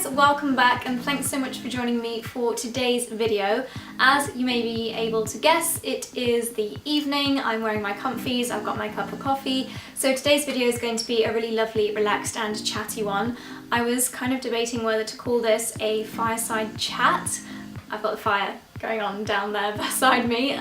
guys, welcome back and thanks so much for joining me for today's video. As you may be able to guess, it is the evening, I'm wearing my comfies, I've got my cup of coffee, so today's video is going to be a really lovely, relaxed and chatty one. I was kind of debating whether to call this a fireside chat. I've got the fire going on down there beside me,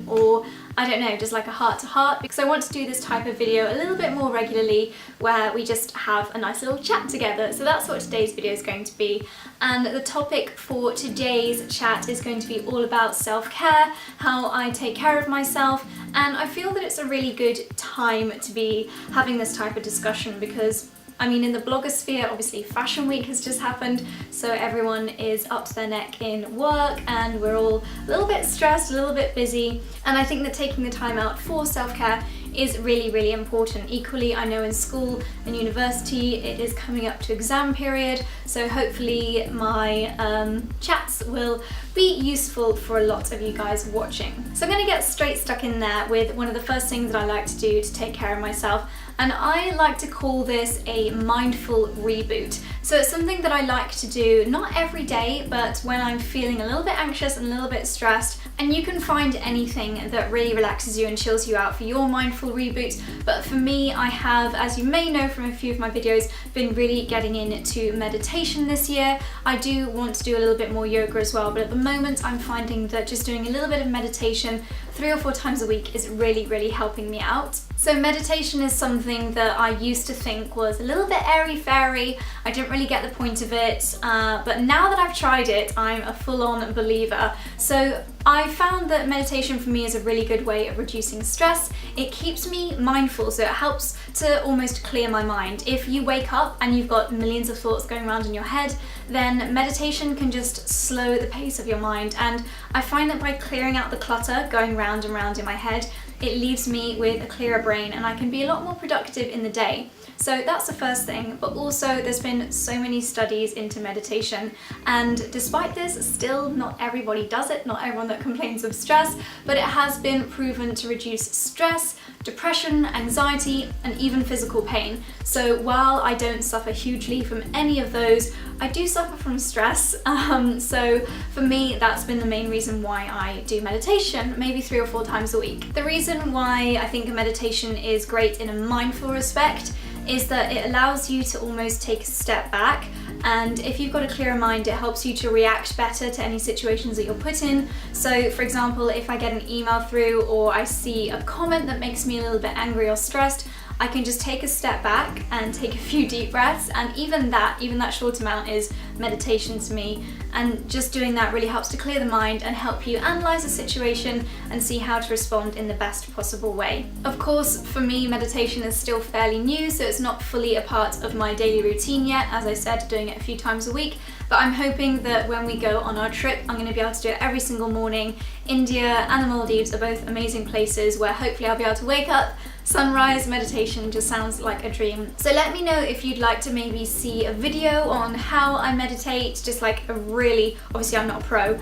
or I don't know, just like a heart-to-heart, because I want to do this type of video a little bit more regularly where we just have a nice little chat together. So that's what today's video is going to be. And the topic for today's chat is going to be all about self-care, how I take care of myself, and I feel that it's a really good time to be having this type of discussion because I mean, in the blogosphere, obviously Fashion Week has just happened, so everyone is up to their neck in work and we're all a little bit stressed, a little bit busy, and I think that taking the time out for self-care is really, really important. Equally, I know in school and university it is coming up to exam period, so hopefully my chats will be useful for a lot of you guys watching. So I'm going to get straight stuck in there with one of the first things that I like to do to take care of myself, and I like to call this a mindful reboot. So it's something that I like to do not every day, but when I'm feeling a little bit anxious and a little bit stressed, and you can find anything that really relaxes you and chills you out for your mindful reboot. But for me, I have, as you may know from a few of my videos, been really getting into meditation this year. I do want to do a little bit more yoga as well, but at the moment I'm finding that just doing a little bit of meditation 3 or 4 times a week is really, really helping me out. So meditation is something that I used to think was a little bit airy-fairy. I didn't really get the point of it, but now that I've tried it, I'm a full-on believer. So I found that meditation for me is a really good way of reducing stress. It keeps me mindful, so it helps to almost clear my mind. If you wake up and you've got millions of thoughts going around in your head, then meditation can just slow the pace of your mind. And I find that by clearing out the clutter going round and round in my head, it leaves me with a clearer brain and I can be a lot more productive in the day. So that's the first thing, but also there's been so many studies into meditation, and despite this, still not everybody does it, not everyone that complains of stress, but it has been proven to reduce stress, depression, anxiety, and even physical pain. So while I don't suffer hugely from any of those, I do suffer from stress. So for me, that's been the main reason why I do meditation, maybe 3 or 4 times a week. The reason why I think meditation is great in a mindful respect is that it allows you to almost take a step back, and if you've got a clearer mind, it helps you to react better to any situations that you're put in. So for example, if I get an email through or I see a comment that makes me a little bit angry or stressed, I can just take a step back and take a few deep breaths, and even that short amount is meditation to me, and just doing that really helps to clear the mind and help you analyze the situation and see how to respond in the best possible way. Of course, for me, meditation is still fairly new, so it's not fully a part of my daily routine yet. As I said, doing it a few times a week, but I'm hoping that when we go on our trip, I'm going to be able to do it every single morning. India and the Maldives are both amazing places where hopefully I'll be able to wake up, sunrise, meditation just sounds like a dream. So let me know if you'd like to maybe see a video on how I meditate, just like a really, obviously I'm not a pro,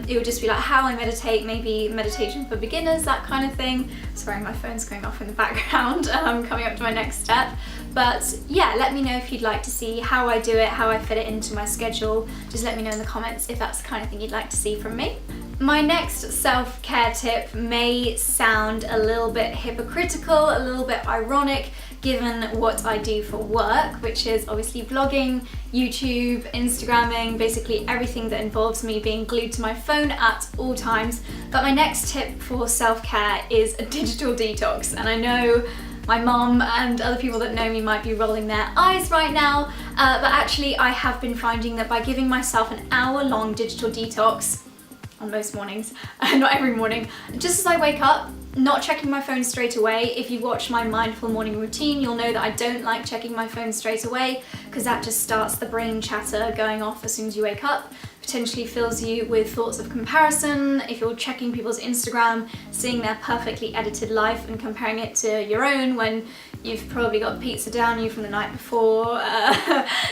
it would just be like how I meditate, maybe meditation for beginners, that kind of thing. Sorry, my phone's going off in the background, coming up to my next step. But yeah, let me know if you'd like to see how I do it, how I fit it into my schedule. Just let me know in the comments if that's the kind of thing you'd like to see from me. My next self-care tip may sound a little bit hypocritical, a little bit ironic, given what I do for work, which is obviously vlogging, YouTube, Instagramming, basically everything that involves me being glued to my phone at all times. But my next tip for self-care is a digital detox, and I know my mum and other people that know me might be rolling their eyes right now, but actually I have been finding that by giving myself an hour-long digital detox on most mornings, not every morning, just as I wake up, not checking my phone straight away. If you watch my mindful morning routine, you'll know that I don't like checking my phone straight away because that just starts the brain chatter going off as soon as you wake up, potentially fills you with thoughts of comparison. If you're checking people's Instagram, seeing their perfectly edited life and comparing it to your own when you've probably got pizza down you from the night before.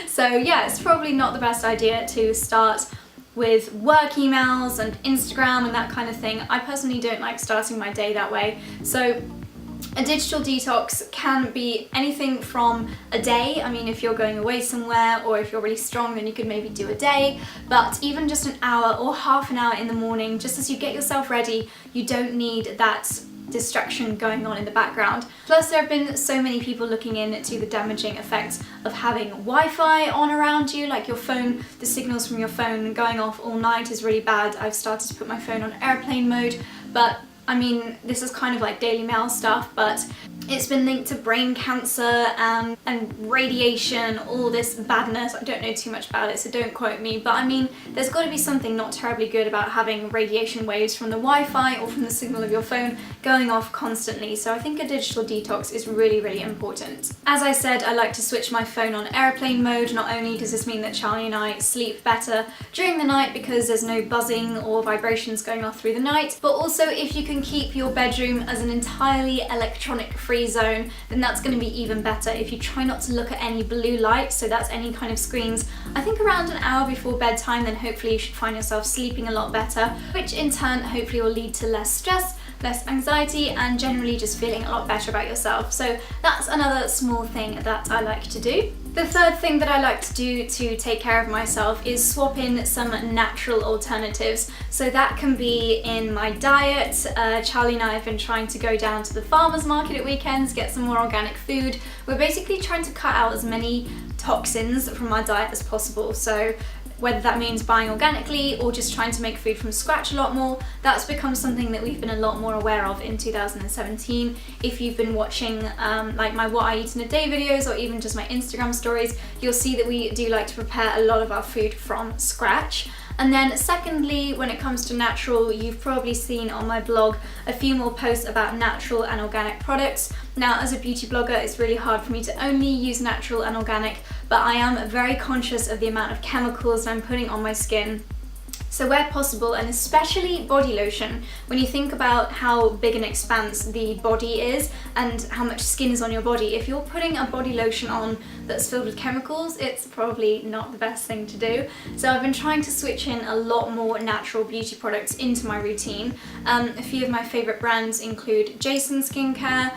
So yeah, it's probably not the best idea to start with work emails and Instagram and that kind of thing. I personally don't like starting my day that way. So A digital detox can be anything from a day. I mean, if you're going away somewhere or if you're really strong, then you could maybe do a day, but even just an hour or half an hour in the morning, just as you get yourself ready, you don't need that distraction going on in the background. Plus, there have been so many people looking into the damaging effects of having Wi-Fi on around you, like your phone, the signals from your phone going off all night is really bad. I've started to put my phone on airplane mode, but I mean, this is kind of like Daily Mail stuff, but it's been linked to brain cancer and radiation, all this badness. I don't know too much about it, so don't quote me, but I mean, there's got to be something not terribly good about having radiation waves from the Wi-Fi or from the signal of your phone going off constantly, so I think a digital detox is really, really important. As I said, I like to switch my phone on airplane mode. Not only does this mean that Charlie and I sleep better during the night because there's no buzzing or vibrations going off through the night, but also if you can keep your bedroom as an entirely electronic-free zone, then that's going to be even better. If you try not to look at any blue light, so that's any kind of screens, I think around an hour before bedtime, then hopefully you should find yourself sleeping a lot better, which in turn hopefully will lead to less stress, less anxiety, and generally just feeling a lot better about yourself. So that's another small thing that I like to do. The third thing that I like to do to take care of myself is swap in some natural alternatives. So that can be in my diet. Charlie and I have been trying to go down to the farmer's market at weekends, get some more organic food. We're basically trying to cut out as many toxins from our diet as possible. So whether that means buying organically or just trying to make food from scratch a lot more, that's become something that we've been a lot more aware of in 2017. If you've been watching like my What I Eat in a Day videos or even just my Instagram stories, you'll see that we do like to prepare a lot of our food from scratch. And then secondly, when it comes to natural, you've probably seen on my blog a few more posts about natural and organic products. Now, as a beauty blogger, it's really hard for me to only use natural and organic, but I am very conscious of the amount of chemicals that I'm putting on my skin. So where possible, and especially body lotion, when you think about how big an expanse the body is and how much skin is on your body, if you're putting a body lotion on that's filled with chemicals, it's probably not the best thing to do. So I've been trying to switch in a lot more natural beauty products into my routine. A few of my favourite brands include Jason Skincare.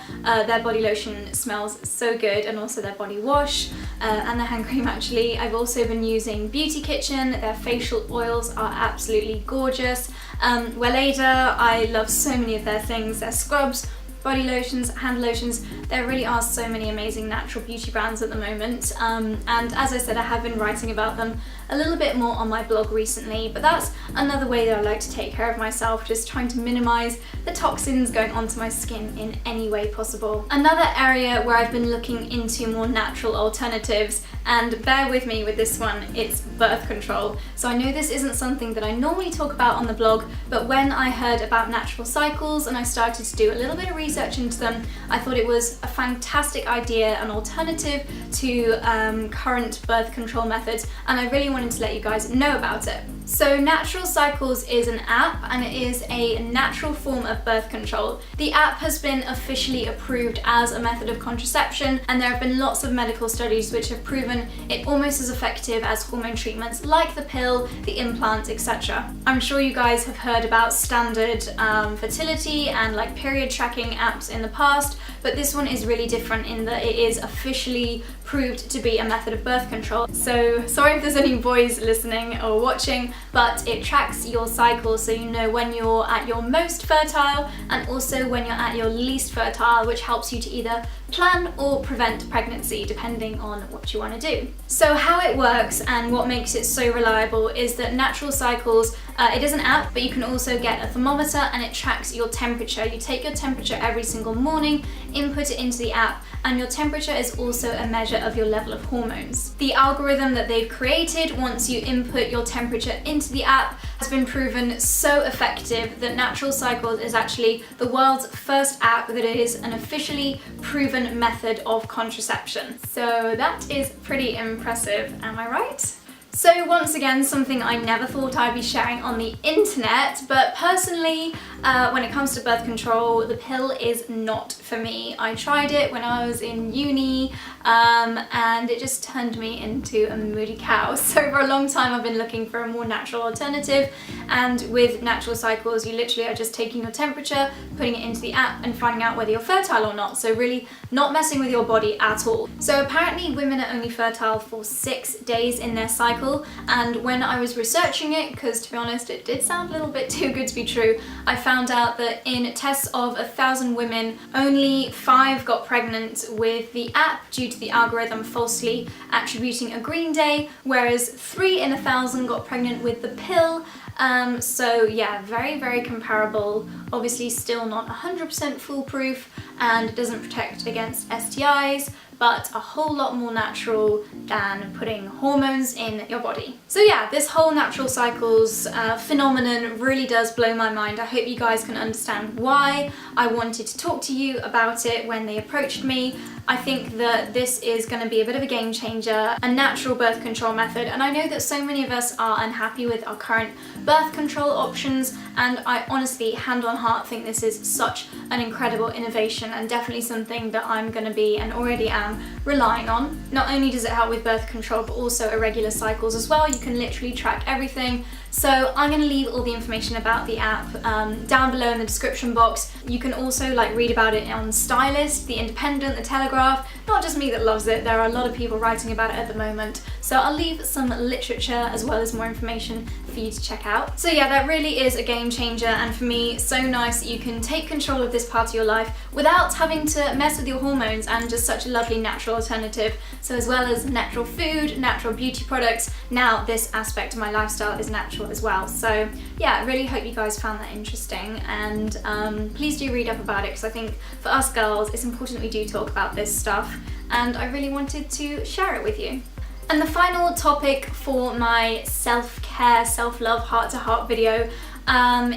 Their body lotion smells so good, and also their body wash and their hand cream actually. I've also been using Beauty Kitchen. Their facial oils are absolutely gorgeous. Weleda, I love so many of their things. Their scrubs, body lotions, hand lotions, there really are so many amazing natural beauty brands at the moment, and as I said, I have been writing about them a little bit more on my blog recently, but that's another way that I like to take care of myself, just trying to minimize the toxins going onto my skin in any way possible. Another area where I've been looking into more natural alternatives, and bear with me with this one, it's birth control. So I know this isn't something that I normally talk about on the blog, but when I heard about natural cycles and I started to do a little bit of research into them, I thought it was a fantastic idea, an alternative to current birth control methods, and I really wanted to let you guys know about it. So Natural Cycles is an app, and it is a natural form of birth control. The app has been officially approved as a method of contraception, and there have been lots of medical studies which have proven it almost as effective as hormone treatments like the pill, the implant, etc. I'm sure you guys have heard about standard fertility and like period tracking apps in the past, but this one is really different in that it is officially proved to be a method of birth control. So sorry if there's any boys listening or watching, but it tracks your cycle so you know when you're at your most fertile and also when you're at your least fertile, which helps you to either plan or prevent pregnancy depending on what you want to do. So how it works and what makes it so reliable is that Natural Cycles, it is an app, but you can also get a thermometer and it tracks your temperature. You take your temperature every single morning, input it into the app, and your temperature is also a measure of your level of hormones. The algorithm that they've created once you input your temperature into the app has been proven so effective that Natural Cycles is actually the world's first app that is an officially proven method of contraception. So that is pretty impressive, am I right? So once again, something I never thought I'd be sharing on the internet, but personally, when it comes to birth control, the pill is not for me. I tried it when I was in uni, and it just turned me into a moody cow. So for a long time I've been looking for a more natural alternative, and with natural cycles you literally are just taking your temperature, putting it into the app and finding out whether you're fertile or not, so really not messing with your body at all. So apparently women are only fertile for 6 days in their cycle, and when I was researching it, because to be honest it did sound a little bit too good to be true, I found out that in tests of 1,000 women, only 5 got pregnant with the app due to the algorithm falsely attributing a green day, whereas 3 in 1,000 got pregnant with the pill. So yeah, very, very comparable. Obviously still not 100% foolproof, and it doesn't protect against STIs, but a whole lot more natural than putting hormones in your body. So yeah, this whole natural cycles phenomenon really does blow my mind. I hope you guys can understand why I wanted to talk to you about it when they approached me. I think that this is going to be a bit of a game changer, a natural birth control method, and I know that so many of us are unhappy with our current birth control options, and I honestly, hand on heart, think this is such an incredible innovation and definitely something that I'm going to be, and already am, relying on. Not only does it help with birth control, but also irregular cycles as well. You can literally track everything. So I'm going to leave all the information about the app down below in the description box. You can also read about it on Stylist, The Independent, The Telegraph. Not just me that loves it, there are a lot of people writing about it at the moment. So I'll leave some literature as well as more information for you to check out. So yeah, that really is a game changer, and for me, so nice that you can take control of this part of your life without having to mess with your hormones, and just such a lovely natural alternative. So as well as natural food, natural beauty products, now this aspect of my lifestyle is natural as well. So yeah, I really hope you guys found that interesting, and please do read up about it, because I think for us girls it's important we do talk about this stuff, and I really wanted to share it with you. And the final topic for my self-care, self-love, heart-to-heart video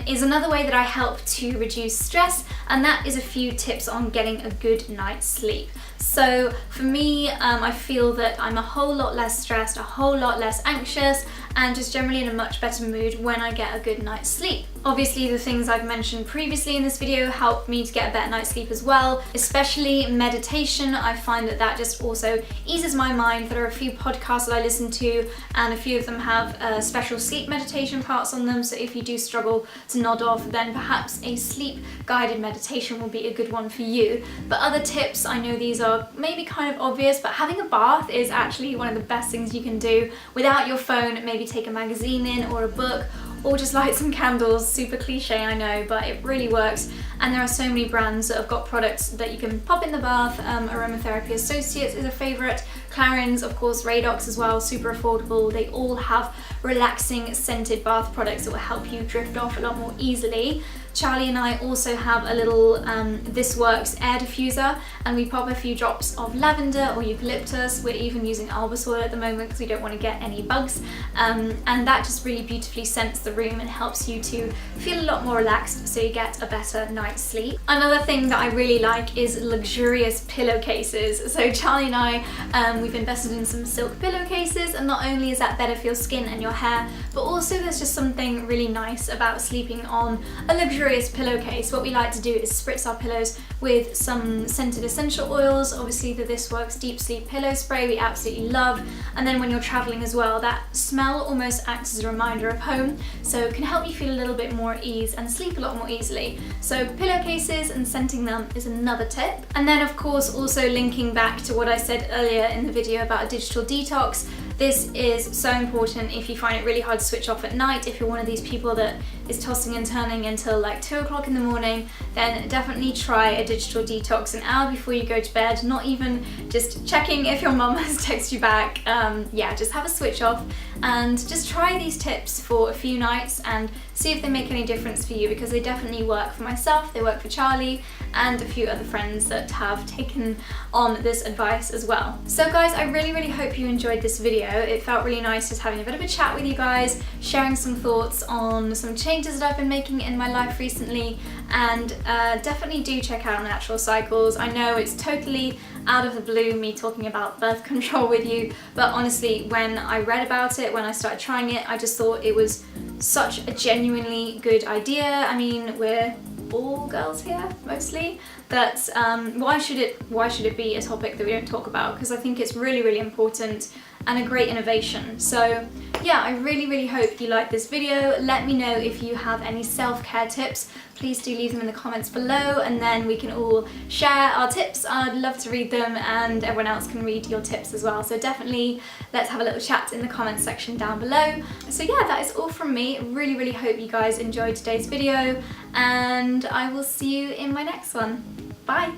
is another way that I help to reduce stress, and that is a few tips on getting a good night's sleep. So for me, I feel that I'm a whole lot less stressed, a whole lot less anxious, and just generally in a much better mood when I get a good night's sleep. Obviously the things I've mentioned previously in this video help me to get a better night's sleep as well, especially meditation. I find that that just also eases my mind. There are a few podcasts that I listen to, and a few of them have special sleep meditation parts on them, so if you do struggle to nod off, then perhaps a sleep guided meditation will be a good one for you. But other tips, I know these are maybe kind of obvious, but having a bath is actually one of the best things you can do without your phone. Maybe take a magazine in or a book, or just light some candles. Super cliche, I know, but it really works. And there are so many brands that have got products that you can pop in the bath. Aromatherapy Associates is a favourite. Clarins, of course, Radox as well, super affordable. They all have relaxing scented bath products that will help you drift off a lot more easily. Charlie and I also have a little This Works air diffuser, and we pop a few drops of lavender or eucalyptus. We're even using albus oil at the moment because we don't want to get any bugs, and that just really beautifully scents the room and helps you to feel a lot more relaxed, so you get a better night's sleep. Another thing that I really like is luxurious pillowcases. So Charlie and I, we've invested in some silk pillowcases, and not only is that better for your skin and your hair, but also there's just something really nice about sleeping on a luxurious pillowcase. What we like to do is spritz our pillows with some scented essential oils. Obviously the This Works Deep Sleep Pillow Spray we absolutely love, and then when you're traveling as well, that smell almost acts as a reminder of home, so it can help you feel a little bit more at ease and sleep a lot more easily. So pillowcases and scenting them is another tip. And then of course also linking back to what I said earlier in the video about a digital detox, this is so important if you find it really hard to switch off at night. If you're one of these people that is tossing and turning until 2 o'clock in the morning, then definitely try a digital detox an hour before you go to bed, not even just checking if your mum has texted you back. Yeah, just have a switch off and just try these tips for a few nights and see if they make any difference for you, because they definitely work for myself, they work for Charlie and a few other friends that have taken on this advice as well. So guys, I really hope you enjoyed this video. It felt really nice just having a bit of a chat with you guys, sharing some thoughts on some changes that I've been making in my life recently, and definitely do check out Natural Cycles. I know it's totally out of the blue me talking about birth control with you, but honestly when I read about it, when I started trying it, I just thought it was such a genuinely good idea. I mean, we're all girls here mostly, but why should it be a topic that we don't talk about? Because I think it's really important and a great innovation. So yeah, I really hope you like this video. Let me know if you have any self-care tips. Please do leave them in the comments below, and then we can all share our tips. I'd love to read them, and everyone else can read your tips as well. So definitely let's have a little chat in the comments section down below. So yeah, that is all from me. Really hope you guys enjoyed today's video, and I will see you in my next one. Bye!